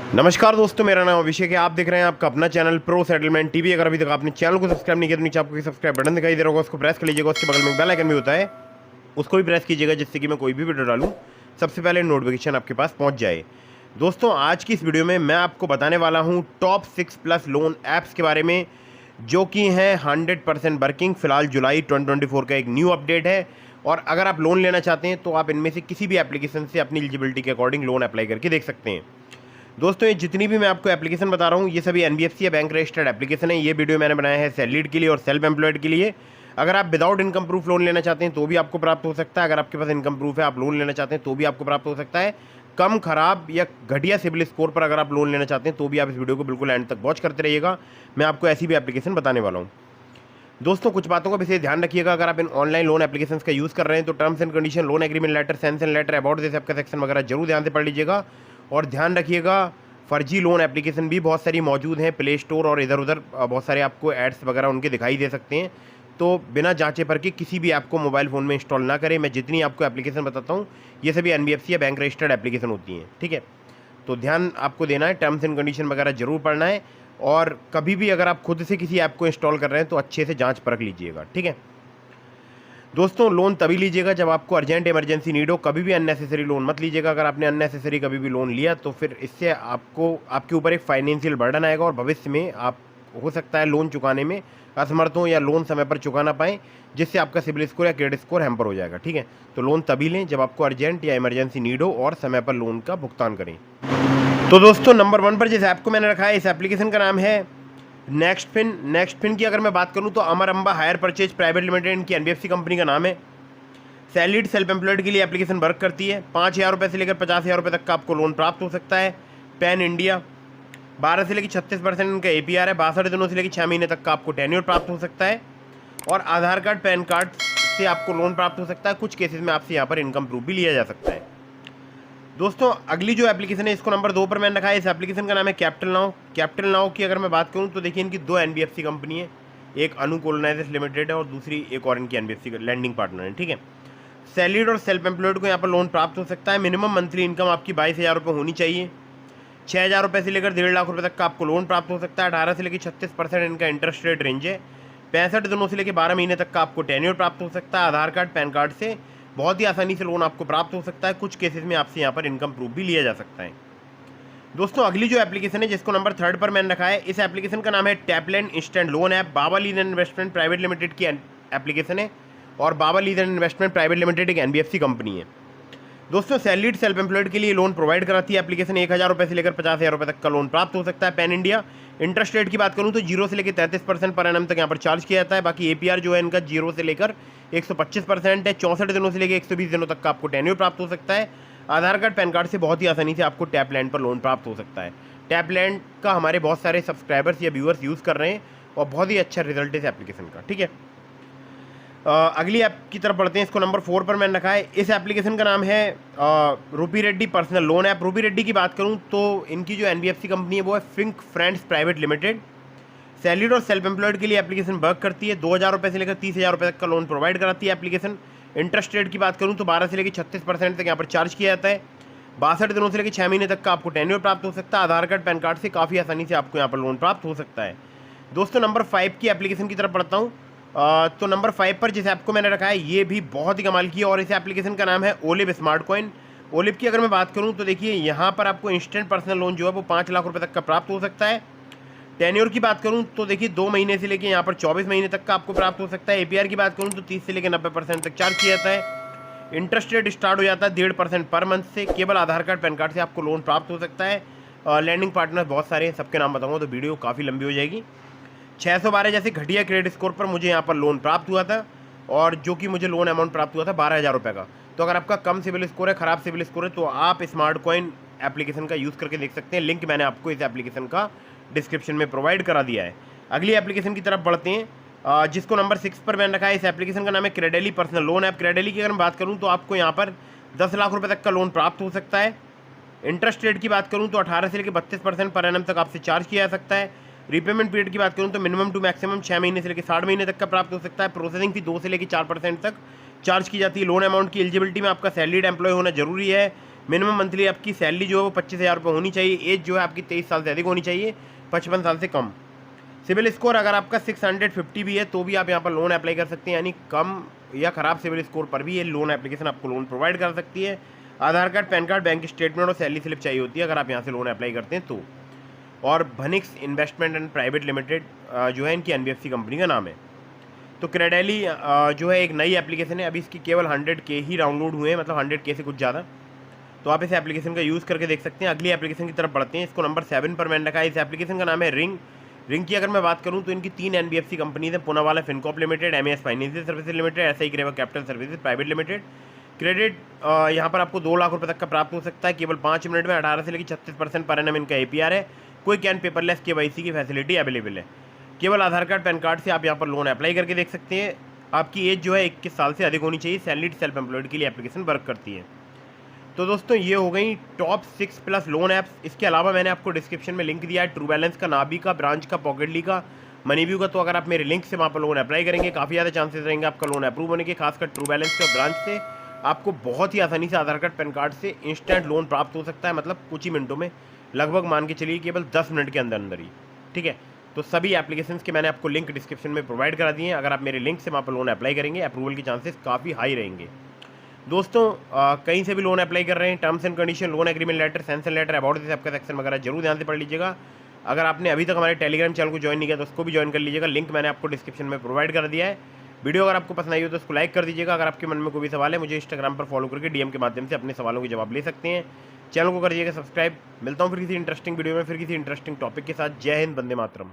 नमस्कार दोस्तों, मेरा नाम अभिषेक है। आप देख रहे हैं आपका अपना चैनल प्रो सेटलमेंट टीवी। अगर अभी तक आपने चैनल को सब्सक्राइब नहीं किया तो नीचे आपको सब्सक्राइब बटन दिखाई दे रहा होगा, उसको प्रेस कर लीजिएगा। उसके बगल में बेल आइकन भी होता है, उसको भी प्रेस कीजिएगा, जिससे कि मैं कोई भी वीडियो डालूं सबसे पहले नोटिफिकेशन आपके पास पहुंच जाए। दोस्तों, आज की इस वीडियो में मैं आपको बताने वाला हूँ टॉप 6+ लोन ऐप्स के बारे में, जो कि हैं 100% वर्किंग। फिलहाल जुलाई 2024 का एक न्यू अपडेट है, और अगर आप लोन लेना चाहते हैं तो आप इनमें से किसी भी एप्लीकेशन से अपनी एलिजिबिलिटी के अकॉर्डिंग लोन अप्लाई करके देख सकते हैं। दोस्तों, ये जितनी भी मैं आपको एप्लीकेशन बता रहा हूँ, ये सभी एनबीएफसी या बैंक रजिस्टर्ड एप्लीकेशन है। ये वीडियो मैंने बनाया है सैलरीड के लिए और सेल्फ एम्प्लॉयड के लिए। अगर आप विदाउट इनकम प्रूफ लोन लेना चाहते हैं तो भी आपको प्राप्त हो सकता है। अगर आपके पास इनकम प्रूफ है, आप लोन लेना चाहते हैं तो भी आपको प्राप्त हो सकता है। कम, खराब या घटिया सिबिल स्कोर पर अगर आप लोन लेना चाहते हैं तो भी आप इस वीडियो को बिल्कुल एंड तक वॉच करते रहिएगा। मैं आपको ऐसी भी एप्लीकेशन बताने वाला हूँ। दोस्तों, कुछ बातों का विशेष ध्यान रखिएगा। अगर आप इन ऑनलाइन लोन एप्लीकेशंस का यूज़ कर रहे हैं तो terms and condition, loan agreement letter, sanction letter, about this आपका सेक्शन वगैरह जरूर ध्यान से पढ़ लीजिएगा। और ध्यान रखिएगा, फर्जी लोन एप्लीकेशन भी बहुत सारी मौजूद हैं प्ले स्टोर और इधर उधर। बहुत सारे आपको एड्स वगैरह उनके दिखाई दे सकते हैं, तो बिना जांचे परखे किसी भी ऐप को मोबाइल फ़ोन में इंस्टॉल ना करें। मैं जितनी आपको एप्लीकेशन बताता हूँ ये सभी एनबीएफसी या बैंक रजिस्टर्ड एप्लीकेशन होती हैं, ठीक है। तो ध्यान आपको देना है, टर्म्स एंड कंडीशन वगैरह जरूर पढ़ना है। और कभी भी अगर आप खुद से किसी ऐप को इंस्टॉल कर रहे हैं तो अच्छे से जांच परख लीजिएगा, ठीक है। दोस्तों, लोन तभी लीजिएगा जब आपको अर्जेंट इमरजेंसी नीड हो। कभी भी अननेसेसरी लोन मत लीजिएगा। अगर आपने अननेसेसरी कभी भी लोन लिया तो फिर इससे आपको आपके ऊपर एक फाइनेंशियल बर्डन आएगा, और भविष्य में आप हो सकता है लोन चुकाने में असमर्थ हो या लोन समय पर चुका ना पाएँ, जिससे आपका सिबिल स्कोर या क्रेडिट स्कोर हैम्पर हो जाएगा, ठीक है। तो लोन तभी लें जब आपको अर्जेंट या इमरजेंसी नीड हो और समय पर लोन का भुगतान करें। तो दोस्तों, नंबर 1 पर जिस ऐप को मैंने रखा है, इस एप्लीकेशन का नाम है नेक्स्ट फिन की अगर मैं बात करूं तो Amar Amba hire purchase private limited इनकी एनबीएफसी कंपनी का नाम है। सैलरीड सेल्फ एम्प्लॉयड के लिए एप्लीकेशन वर्क करती है। 5,000 रुपये से लेकर 50,000 रुपये तक का आपको लोन प्राप्त हो सकता है। पैन इंडिया 12 से लेकर 36% इनका एपीआर है। 62 दिनों से लेकर 6 महीने तक का आपको टेन्योर प्राप्त हो सकता है। और आधार कार्ड, पैन कार्ड से आपको लोन प्राप्त हो सकता है। कुछ केसेस में आपसे यहाँ पर इनकम प्रूफ भी लिया जा सकता है। दोस्तों, अगली जो एप्लीकेशन है इसको नंबर 2 पर मैंने रखा है। इस एप्लीकेशन का नाम है कैपिटल नाउ। कैपिटल नाउ की अगर मैं बात करूं तो देखिए, इनकी 2 एनबीएफसी कंपनी है। एक अनु कोलोनाइजेस लिमिटेड है और दूसरी एक और इनकी एनबीएफसी लैंडिंग पार्टनर है, ठीक है। सैलरीड और सेल्फ एम्प्लॉयड को यहाँ पर लोन प्राप्त हो सकता है। मिनिमम मंथली इनकम आपकी 22,000 रुपये होनी चाहिए। 6,000 रुपये से लेकर 1.5 लाख रुपये तक का आपको लोन प्राप्त हो सकता है। 18 से लेकर 36% इनका इंटरेस्ट रेट रेंज है। 65 दिनों से लेकर 12 महीने तक का आपको टेन्योर प्राप्त हो सकता है। आधार कार्ड, पैन कार्ड से बहुत ही आसानी से लोन आपको प्राप्त हो सकता है। कुछ केसेस में आपसे यहाँ पर इनकम प्रूफ भी लिया जा सकता है। दोस्तों, अगली जो एप्लीकेशन है जिसको नंबर 3 पर मैंने रखा है, इस एप्लीकेशन का नाम है टैपलैंड इंस्टेंट लोन ऐप। बाबा लीलन इन्वेस्टमेंट प्राइवेट लिमिटेड की एप्लीकेशन है, और बाबा लीलन इन्वेस्टमेंट प्राइवेट लिमिटेड एक एनबीएफसी कंपनी है। दोस्तों, सैलरीड सेल्फ एम्प्लॉयड के लिए लोन प्रोवाइड कराती है एप्लीकेशन। 1,000 रुपये से लेकर 50,000 रुपये तक का लोन प्राप्त हो सकता है। पैन इंडिया इंटरेस्ट रेट की बात करूं तो 0 से लेकर 33% पर एनम तक यहाँ पर चार्ज किया जाता है। बाकी एपीआर जो है इनका 0 से लेकर 125% है। 64 दिनों से लेकर 120 दिनों तक का आपको टेन्योर प्राप्त हो सकता है। आधार कार्ड, पैन कार्ड से बहुत ही आसानी से आपको टैपलैंड पर लोन प्राप्त हो सकता है। टैपलैंड का हमारे बहुत सारे सब्सक्राइबर्स या व्यूअर्स यूज़ कर रहे हैं और बहुत ही अच्छा रिजल्ट है इस एप्लीकेशन का, ठीक है। अगली ऐप की तरफ बढ़ते हैं। इसको नंबर 4 पर मैंने रखा है। इस एप्लीकेशन का नाम है रूपी रेड्डी पर्सनल लोन ऐप। रूपी रेड्डी की बात करूं तो इनकी जो एनबीएफसी कंपनी है वो है Fink friends private limited. Salaried और सेल्फ एम्प्लॉयड के लिए एप्लीकेशन वर्क करती है। 2,000 रुपये से लेकर 30,000 रुपये तक का लोन प्रोवाइड कराती है एप्लीकेशन। इंटरेस्ट रेट की बात करूँ तो 12 से लेकर 36% तक यहाँ पर चार्ज किया जाता है। 62 दिनों से लेकर 6 महीने तक का आपको टेन्योर प्राप्त हो सकता है। आधार कार्ड, पैन कार्ड से काफ़ी आसानी से आपको यहाँ पर लोन प्राप्त हो सकता है। दोस्तों, नंबर 5 की एप्लीकेशन की तरफ बढ़ता हूँ। तो नंबर 5 पर जिस ऐप को मैंने रखा है ये भी बहुत ही कमाल की है, और इस एप्लीकेशन का नाम है ओलिव स्मार्ट कॉइन। ओलिव की अगर मैं बात करूं तो देखिए, यहाँ पर आपको इंस्टेंट पर्सनल लोन जो है वो 5 लाख रुपए तक का प्राप्त हो सकता है। टेन्योर की बात करूं तो देखिए 2 महीने से लेकर यहाँ पर 24 महीने तक का आपको प्राप्त हो सकता है। एपीआर की बात करूँ तो 30 से लेकर 90% तक चार्ज किया जाता है। इंटरेस्ट रेट स्टार्ट हो जाता है 1.5% पर मंथ से। केवल आधार कार्ड, पैन कार्ड से आपको लोन प्राप्त हो सकता है। लैंडिंग पार्टनर बहुत सारे हैं, सबके नाम बताऊँगा तो वीडियो काफ़ी लंबी हो जाएगी। 612 जैसे घटिया क्रेडिट स्कोर पर मुझे यहाँ पर लोन प्राप्त हुआ था, और जो कि मुझे लोन अमाउंट प्राप्त हुआ था 12,000 रुपये का। तो अगर आपका कम सिविल स्कोर है, ख़राब सिविल स्कोर है, तो आप स्मार्ट कॉइन एप्लीकेशन का यूज़ करके देख सकते हैं। लिंक मैंने आपको इस एप्लीकेशन का डिस्क्रिप्शन में प्रोवाइड करा दिया है। अगली एप्लीकेशन की तरफ बढ़ते हैं, जिसको नंबर 6 पर मैंने रखा है। इस एप्लीकेशन का नाम है क्रेडेली पर्सनल लोन ऐप। क्रेडेली की अगर मैं बात करूँ तो आपको यहाँ पर 10 लाख रुपये तक का लोन प्राप्त हो सकता है। इंटरेस्ट रेट की बात करूँ तो 18 से लेकर 32% पर एनम तक आपसे चार्ज किया जा सकता है। रीपेमेंट पीरियड की बात करूँ तो मिनिमम टू मैक्सिमम 6 महीने से लेकर 60 महीने तक का प्राप्त हो सकता है। प्रोसेसिंग फी 2 से लेकर 4% तक चार्ज की जाती है। लोन अमाउंट की एलिजिबिलिटी में आपका सैलरीड एम्प्लॉय होना जरूरी है। मिनिमम मंथली आपकी सैलरी जो है वो 25,000 रुपये होनी चाहिए। एज जो है आपकी 23 साल से अधिक होनी चाहिए, 55 साल से कम। सिविल स्कोर अगर आपका 650 भी है तो भी आप यहाँ पर लोन अप्लाई कर सकते हैं, यानी कम या ख़राब सिविल स्कोर पर भी ये लोन एप्लीकेशन आपको लोन प्रोवाइड कर सकती है। Aadhaar card, PAN card, bank statement और सैलरी स्लिप चाहिए होती है अगर आप यहाँ से लोन अप्लाई करते हैं तो। और भनिक्स इन्वेस्टमेंट एंड प्राइवेट लिमिटेड जो है इनकी NBFC कंपनी का नाम है। तो क्रेडेली जो है एक नई एप्लीकेशन है, अभी इसकी केवल 100K ही डाउनलोड हुए हैं, मतलब 100K से कुछ ज़्यादा। तो आप इस एप्लीकेशन का यूज़ करके देख सकते हैं। अगली एप्लीकेशन की तरफ बढ़ते हैं, इसको नंबर 7 पर मैंने रखा है। इस एप्लीकेशन का नाम है रिंग। रिंग की अगर मैं बात करूं तो इनकी 3 NBFC कंपनीज हैं, Poonawalla Fincorp limited, MAS financial services limited, SI ग्रेवा capital services private limited. Credit यहाँ पर आपको 2 लाख रुपये तक का प्राप्त हो सकता है केवल 5 मिनट में। 18 से लेकर 36% पर एनम इनका APR है। कोई कैन पेपरलेस KYC की फैसिलिटी अवेलेबल है। केवल आधार कार्ड, पैन कार्ड से आप यहाँ पर लोन अप्लाई करके देख सकते हैं। आपकी एज जो है 21 साल से अधिक होनी चाहिए। सैलरीड सेल्फ एम्प्लॉयड के लिए एप्लीकेशन वर्क करती है। तो दोस्तों ये हो गई टॉप 6+ लोन ऐप्स। इसके अलावा मैंने आपको डिस्क्रिप्शन में लिंक दिया है ट्रू बैलेंस का, नाबी का, ब्रांच का, पॉकेटली का, मनीव्यू का। तो अगर आप मेरे लिंक से वहाँ पर लोन अप्लाई करेंगे काफ़ी ज़्यादा चांसेस रहेंगे आपका लोन अप्रूव होने के। खासकर ट्रू बैलेंस से और ब्रांच से आपको बहुत ही आसानी से आधार कार्ड, पैन कार्ड से इंस्टेंट लोन प्राप्त हो सकता है, मतलब कुछ ही मिनटों में, लगभग मान के चलिए केवल 10 मिनट के अंदर अंदर ही। ठीक है, तो सभी एप्लीकेशंस के मैंने आपको लिंक डिस्क्रिप्शन में प्रोवाइड करा दिए हैं। अगर आप मेरे लिंक से वहाँ पर लोन अप्लाई करेंगे अप्रूवल के चांसेस काफ़ी हाई रहेंगे। दोस्तों कहीं से भी लोन अप्लाई कर रहे हैं, terms and condition, loan agreement letter, sanction letter, about this आपका सेक्शन वगैरह जरूर ध्यान से पढ़ लीजिएगा। अगर आपने अभी तक हमारे टेलीग्राम चैनल को ज्वाइन नहीं किया तो उसको भी ज्वाइन कर लीजिएगा, लिंक मैंने आपको डिस्क्रिप्शन में प्रोवाइड कर दिया है। वीडियो अगर आपको पसंद आई हो तो उसको लाइक कर दीजिएगा। अगर आपके मन में कोई भी सवाल है मुझे इंस्टाग्राम पर फॉलो करके DM के माध्यम से अपने सवालों के जवाब ले सकते हैं। चैनल को कर दीजिएगा सब्सक्राइब। मिलता हूँ फिर किसी इंटरेस्टिंग वीडियो में, फिर किसी इंटरेस्टिंग टॉपिक के साथ। जय हिंद, वंदे मातरम।